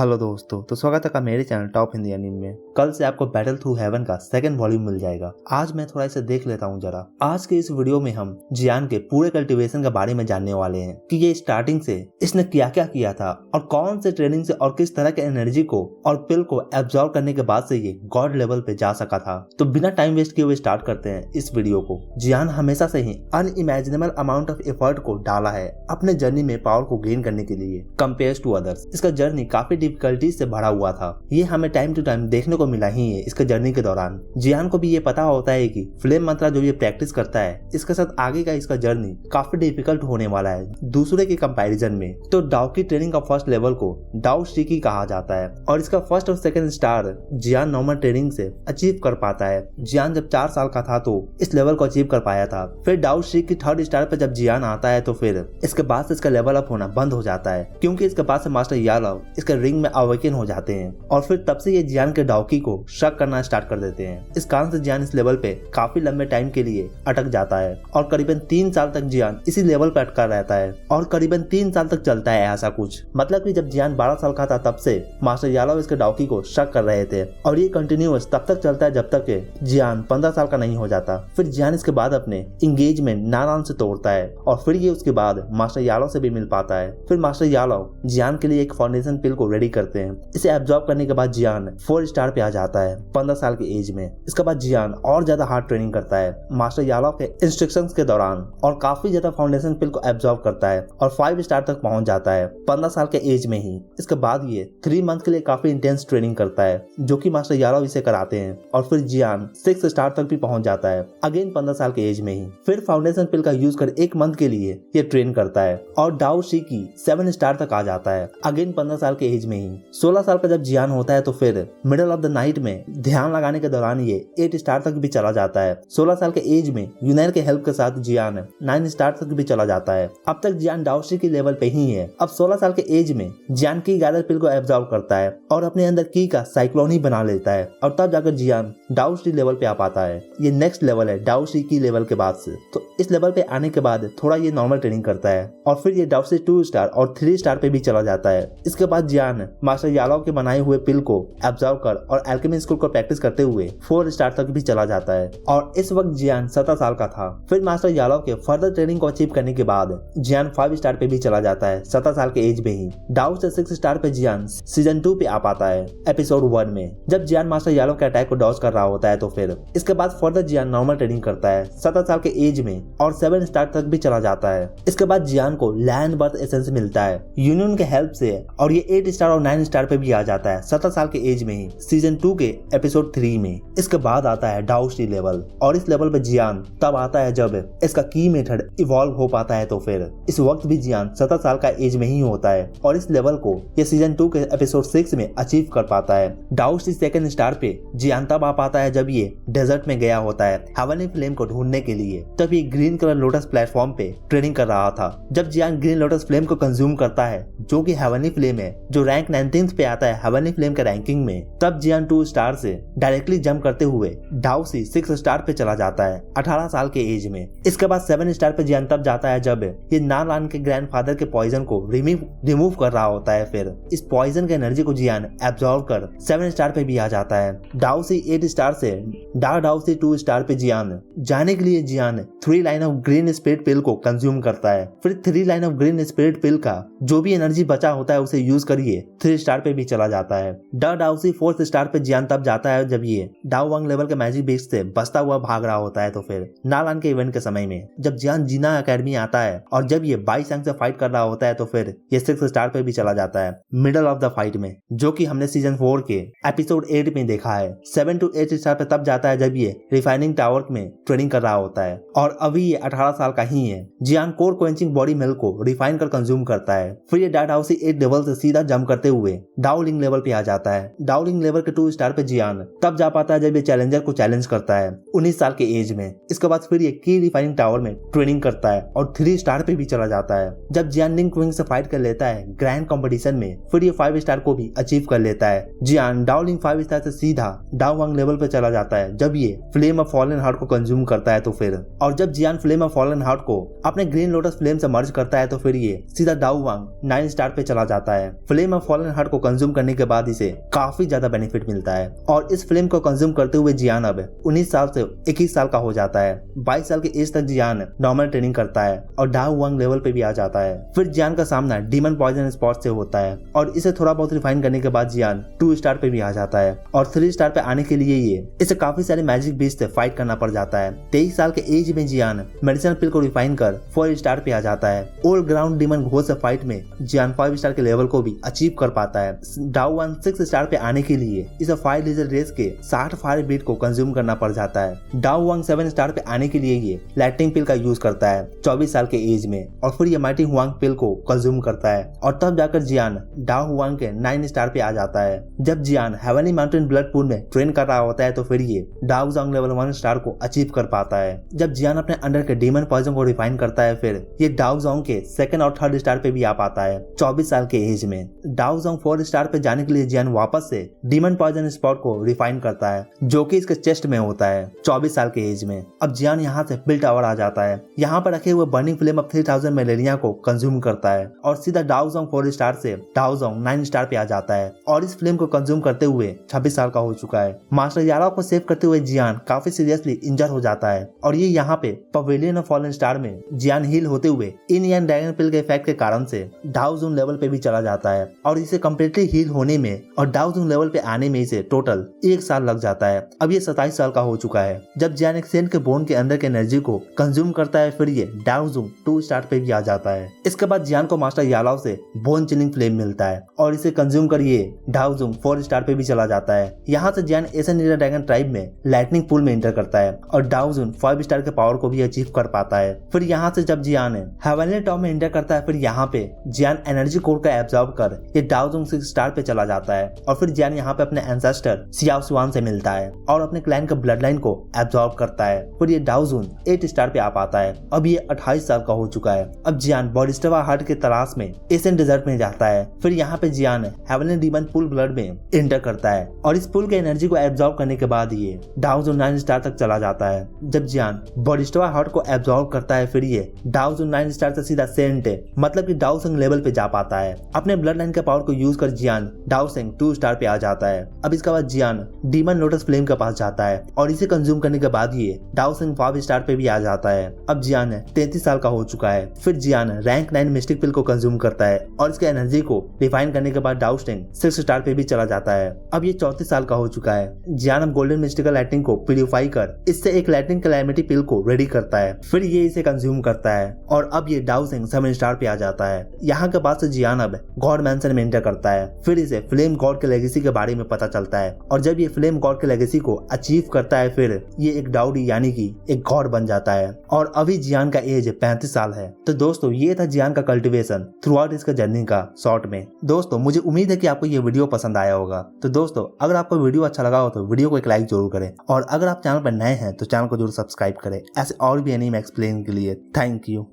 Hello दोस्तों, तो स्वागत है का मेरे चैनल टॉप हिंदी एनीमे में। कल से आपको बैटल थ्रू हेवन का सेकंड वॉल्यूम मिल जाएगा। आज मैं थोड़ा इसे देख लेता हूँ जरा। आज के इस वीडियो में हम जियान के पूरे कल्टीवेशन के बारे में जानने वाले हैं कि ये स्टार्टिंग से इसने क्या क्या किया था और कौन से ट्रेनिंग से और किस तरह के एनर्जी को और पिल को एब्जॉर्ब करने के बाद से ये गॉड लेवल पे जा सका था। तो बिना टाइम वेस्ट किए हुए स्टार्ट करते हैं इस वीडियो को। जियान हमेशा से ही अनइमेजिनेबल अमाउंट ऑफ एफर्ट को डाला है अपने जर्नी में पावर को गेन करने के लिए कंपेयर टू अदर्स। इसका जर्नी काफी डिफिकल्टी से भरा हुआ था। ये हमें टाइम टू टाइम देखने को मिला ही है इसके जर्नी के दौरान। जियान को भी ये पता होता है कि फ्लेम मंत्रा जो ये प्रैक्टिस करता है इसके साथ आगे का इसका जर्नी काफी डिफिकल्ट होने वाला है दूसरे के कंपैरिजन में। तो डाउ की ट्रेनिंग का फर्स्ट लेवल को डाउ शिकी कहा जाता है और इसका फर्स्ट और सेकंड स्टार जियान नॉर्मल ट्रेनिंग से अचीव कर पाता है। जियान जब 4 साल का था तो इस लेवल को अचीव कर पाया था। फिर डाउ शिकी थर्ड स्टार पे जब जियान आता है तो फिर इसके बाद से इसका लेवल अप होना बंद हो जाता है क्योंकि इसके बाद से मास्टर यालव इसके रिंग में अवेकन हो जाते हैं और फिर तब से ये जियान के डाउकी को शक करना स्टार्ट कर देते हैं। इस कारण से जियान इस लेवल पे काफी लंबे टाइम के लिए अटक जाता है और करीबन 3 साल तक जियान इसी लेवल पे अटका रहता है और करीबन 3 साल तक चलता है ऐसा कुछ। मतलब कि जब जियान 12 साल का था तब से मास्टर यालव इसके डाउकी को शक कर रहे थे और ये कंटिन्यूअस तब तक चलता है जब तक जियान 15 साल का नहीं हो जाता। फिर जियान इसके बाद अपने इंगेजमेंट नारायण से तोड़ता है और फिर ये उसके बाद मास्टर यालव से भी मिल पाता है। फिर मास्टर यालव जियान के लिए एक फाउंडेशन पिल को रेडी करते हैं। इसे एब्जॉर्ब करने के बाद जियान 4 स्टार पे आ जाता है 15 साल की एज में। इसके बाद जियान और ज्यादा हार्ड ट्रेनिंग करता है मास्टर यालव के इंस्ट्रक्शंस के दौरान और काफी ज्यादा फाउंडेशन पिल को एब्जॉर्ब करता है और 5 स्टार तक पहुंच जाता है 15 साल के एज में ही। इसके बाद ये 3 मंथ के लिए काफी इंटेंस ट्रेनिंग करता है जो कि मास्टर यालव इसे कराते हैं और फिर जियान 6 स्टार तक भी पहुंच जाता है अगेन 15 साल के एज में ही। फिर फाउंडेशन पिल का यूज कर 1 मंथ के लिए ये ट्रेन करता है और डाउ शिकी 7 स्टार तक आ जाता है अगेन 15 साल के एज में ही। 16 साल का जब जियान होता है तो फिर मिडल ऑफ द नाइट में ध्यान लगाने के दौरान ये 8 स्टार तक भी चला जाता है। 16 साल के एज में यूनाइर के हेल्प के साथ जियान 9 स्टार तक भी चला जाता है। अब तक जियान डाउशी के लेवल पे ही है। अब 16 साल के एज में जियान की गैदर पिल को एब्जॉर्ब करता है और अपने अंदर की का साइक्लोन ही बना लेता है और तब जाकर जियान डाउशी लेवल पे आ पाता है। ये नेक्स्ट लेवल है डाउशी की लेवल के बाद से। तो इस लेवल पे आने के बाद थोड़ा ये नॉर्मल ट्रेनिंग करता है और फिर ये डाउशी 2 स्टार और 3 स्टार पे भी चला जाता है। इसके बाद जियान मास्टर यालव के बनाए हुए पिल को एब्जॉर्ब कर और एल्केमी स्कूल को प्रैक्टिस करते हुए 4 स्टार तक भी चला जाता है और इस वक्त जियान 17 साल का था। फिर मास्टर यालव के फर्दर ट्रेनिंग को अचीव करने के बाद जियान 5 स्टार पे भी चला जाता है 17 साल के एज में ही। डाउ से 6 स्टार पे जियान सीजन 2 पे आ पाता है एपिसोड 1 में जब जियान मास्टर यालव के अटैक को डॉज कर रहा होता है। तो फिर इसके बाद फर्दर जियान नॉर्मल ट्रेनिंग करता है 17 साल के एज में और 7 स्टार तक भी चला जाता है। इसके बाद जियान को लैंड बर्थ एसेंस मिलता है यूनियन के हेल्प से और ये 8 स्टार और 9 स्टार पे भी आ जाता है 17 साल के एज में ही सीजन 2 के एपिसोड 3 में। इसके बाद आता है डाउशी लेवल और इस लेवल पे जियान तब आता है जब इसका की मेथड इवॉल्व हो पाता है। तो फिर इस वक्त भी जियान 17 साल का एज में ही होता है और इस लेवल को ये सीजन 2 के एपिसोड 6 में अचीव कर पाता है। डाउशी सेकंड स्टार पे जियान तब आ पाता है जब ये डेजर्ट में गया होता है हेवनली फ्लेम को ढूंढने के लिए। तब ये ग्रीन कलर लोटस प्लेटफॉर्म पे ट्रेनिंग कर रहा था। जब जियान ग्रीन लोटस फ्लेम को कंज्यूम करता है जो कि हेवनली फ्लेम है जो रैंक 19th पे आता है हेवनली फ्लेम के रैंकिंग में, तब जियान 2 स्टार से डायरेक्टली जंप करते हुए डाउशी 6 स्टार पे चला जाता है 18 साल के एज में। इसके बाद 7 स्टार पे जियान तब जाता है जब ये नालान के ग्रैंडफादर के पॉइजन को रिमूव कर रहा होता है। फिर इस पॉइजन के एनर्जी को जियान एब्जॉर्ब कर 7 स्टार पे भी आ जाता है। डाउशी 8 स्टार से डाउशी 2 स्टार पे जियान जाने के लिए जियान 3 लाइन ऑफ ग्रीन स्पिरिट पिल को कंज्यूम करता है। फिर 3 लाइन ऑफ ग्रीन स्पिरिट पिल का जो भी एनर्जी बचा होता है उसे यूज करिए 3 स्टार पे भी चला जाता है। डाउशी 4th स्टार पे जियान तब जाता है जब ये डाउ वांग लेवल के मैजिक बीस्ट से बचता हुआ भाग रहा होता है। तो फिर नालान के इवेंट के समय में जब जियान जीना एकेडमी आता है और जब ये बाई सांग से फाइट कर रहा होता है तो फिर ये 6 स्टार पे भी चला जाता है मिडल ऑफ द फाइट में, जो कि हमने सीजन 4 के एपिसोड 8 में देखा है। 7 to 8 स्टार पे तब जाता है जब ये रिफाइनिंग टावर में ट्रेनिंग कर रहा होता है और अभी ये 18 साल का ही है। जियान कोर क्वेंचिंग बॉडी मिल्क को रिफाइन कर कंज्यूम करता है। फिर ये डाउशी 8 लेवल से सीधा जंप करते हुए डाउलिंग लेवल पे आ जाता है। डाउलिंग लेवल के 2 स्टार पे जियान तब जा पाता है जब ये चैलेंजर को चैलेंज करता है 19 साल के एज में। इसके बाद फिर ये की रिफाइनिंग टावर में ट्रेनिंग करता है और 3 स्टार पे भी चला जाता है। जब जियान लिंक विंग से फाइट कर लेता है ग्रैंड कंपटीशन में फिर ये 5 स्टार को भी अचीव कर लेता है। जियान डाउलिंग 5 स्टार से सीधा डाउ वांग लेवल पे चला जाता है जब ये फ्लेम ऑफ फॉलन हार्ट को कंज्यूम करता है। तो फिर और जब जियान फ्लेम ऑफ फॉलन हार्ट को अपने ग्रीन लोटस फ्लेम से मर्ज करता है तो फिर ये सीधा डाउ वांग वांग 9 स्टार पे चला जाता है। फ्लेम ऑफ फॉलन हार्ट को कंज्यूम करने के बाद इसे काफी ज्यादा बेनिफिट मिलता है और इस फ्लेम को कंज्यूम करते हुए जियान अब 19 साल से 21 साल का हो जाता है। 22 साल की एज तक जियान नॉर्मल ट्रेनिंग करता है और डाउ वांग लेवल पे भी आ जाता है। फिर जियान का सामना डीमन पॉइजन स्पॉट से होता है और इसे थोड़ा बहुत रिफाइन करने के बाद जियान 2 स्टार पे भी आ जाता है और 3 स्टार पे आने के लिए इसे काफी सारे मैजिक बीस्ट से फाइट करना पड़ जाता है। 23 साल के एज में जियान मेडिसिन पिल को रिफाइन कर 4 स्टार पे आ जाता है। ऑल ग्राउंड डीमन घोस्ट से फाइट में जियान 5 स्टार के लेवल को भी अचीव कर पाता है। डाउ वांग 6 स्टार पे आने के लिए इसे फायर लेजर रेस के 60 फायर बीट को कंज्यूम करना पड़ जाता है। डाउ वांग 7 स्टार पे आने के लिए ये लाइटनिंग पिल का यूज करता है 24 साल के एज में और फिर ये माइटी हुआंग पिल को कंज्यूम करता है और तब जाकर जियान डाउ हुआंग के 9 स्टार पे आ जाता है। जब जियान हेवनली माउंटेन ब्लड पूल में ट्रेन कर रहा होता है तो फिर ये डाउ जोंग लेवल 1 स्टार को अचीव कर पाता है। जब जियान अपने अंडर के डीमन पॉइजन को रिफाइन करता है फिर ये डाउ जोंग के 2nd और 3rd स्टार पे भी आ पाता है 24 साल के एज में। डाउ जोंग 4 स्टार पे जाने के लिए जियान वापस से डीमन पॉइजन स्पॉट को रिफाइन करता है जो कि इसके चेस्ट में होता है 24 साल के एज में। अब जियान यहाँ से बिल टावर आ जाता है, यहाँ पर रखे हुए बर्निंग फ्लेम ऑफ 3000 मलेरिया को कंज्यूम करता है और सीधा डाउ जोंग 4 स्टार से डाउ जोंग 9 स्टार पे आ जाता है और इस फ्लेम को कंज्यूम करते हुए 26 साल का हो चुका है। मास्टर याराओ को सेव करते हुए जियान काफी सीरियसली इंजर हो जाता है और ये यहाँ पे पवेलियन ऑफ फॉलन स्टार में जियान हील होते हुए इन यान ड्रैगन पिल के इफेक्ट के कारण से डाउ जोंग लेवल पे भी चला जाता है और इसे कम्प्लीटली हील होने में और डाउ जोंग लेवल पे आने में इसे टोटल 1 साल लग जाता है। अब ये 27 साल का हो चुका है। जब जियान एक सेंट के बोन के अंदर के एनर्जी को कंज्यूम करता है फिर ये डाउ जोंग 2 स्टार पे भी आ जाता है। इसके बाद जियान को मास्टर यालाओ से बोन चिलिंग फ्लेम मिलता है और इसे कंज्यूम कर ये डाउ जोंग 4 स्टार पे भी चला जाता है। यहाँ से जियान एशियन नीडर ड्रैगन ट्राइब में लाइटनिंग पूल में एंटर करता है और डाउ जोंग 5 स्टार के पावर को भी अचीव कर पाता है। फिर यहाँ से जब जियान हेवनली टॉप में एंटर करता है फिर यहाँ पे जियान एनर्जी कोर का एब्जॉर्ब कर ये डाउ जोंग 6 स्टार पे चला जाता है और फिर जियान यहाँ पे अपने एंसेस्टर सियाओ सुआन से मिलता है और अपने क्लैन के ब्लड लाइन को एब्जॉर्ब करता है। फिर ये डाउ जोंग 8 स्टार पे आ पाता है। अब ये 28 साल का हो चुका है। अब जियान बॉडिस्टवा हार्ट के तलाश में एशियन डेजर्ट में जाता है। फिर यहाँ पे जियान हेवनली डीमन पूल ब्लड में एंटर करता है और इस पूल के एनर्जी को एब्जॉर्ब करने के बाद ये डाउ जोंग 9 स्टार तक चला जाता है। जब जियान बॉडिस्टवा हार्ट को एब्जॉर्ब करता है फिर ये डाउ जोंग 9 स्टार से सीधा सेंट मतलब कि डाउ जोंग लेवल पे जा पाता है। अपने ब्लड लाइन के पावर को यूज कर जियान डाउ जोंग 2 स्टार पे आ जाता है। अब इसके बाद जियान डीमन लोटस फ्लेम के पास जाता है और इसे कंज्यूम करने के बाद ये डाउ जोंग 5 स्टार पे भी आ जाता है। अब जियान 33 साल का हो चुका है। फिर जियान रैंक 9 मिस्टिक पिल को कंज्यूम करता है और इसके एनर्जी को रिफाइन करने के बाद डाउ जोंग 6 स्टार पे भी चला जाता है। अब ये 34 साल का हो चुका है। जियान अब गोल्डन मिस्टिकल लाइटनिंग को प्यूरिफाई कर इससे एक लाइटनिंग कैलामिटी पिल को रेडी करता है। फिर ये इसे कंज्यूम करता है और अब ये डाउ जोंग 7 स्टार पे आ जाता है। यहाँ के बाद से जियान अब गॉड मैंशन में एंटर करता है। फिर इसे फ्लेम गॉड के लेगेसी के बारे में पता चलता है और जब ये फ्लेम गॉड के लेगेसी को अचीव करता है फिर ये एक डाउडी यानी कि एक गॉड बन जाता है और अभी जियान का एज 35 साल है। तो दोस्तों ये था जियान का कल्टीवेशन थ्रू आउट इसका जर्नी का शॉर्ट में। दोस्तों मुझे उम्मीद है कि आपको ये वीडियो पसंद आया होगा। तो दोस्तों अगर आपको वीडियो अच्छा लगा हो तो वीडियो को एक लाइक जरूर करें और अगर आप चैनल पर नए हैं तो चैनल को जरूर सब्सक्राइब करें ऐसे और भी एनीमे एक्सप्लेन के लिए। Thank you.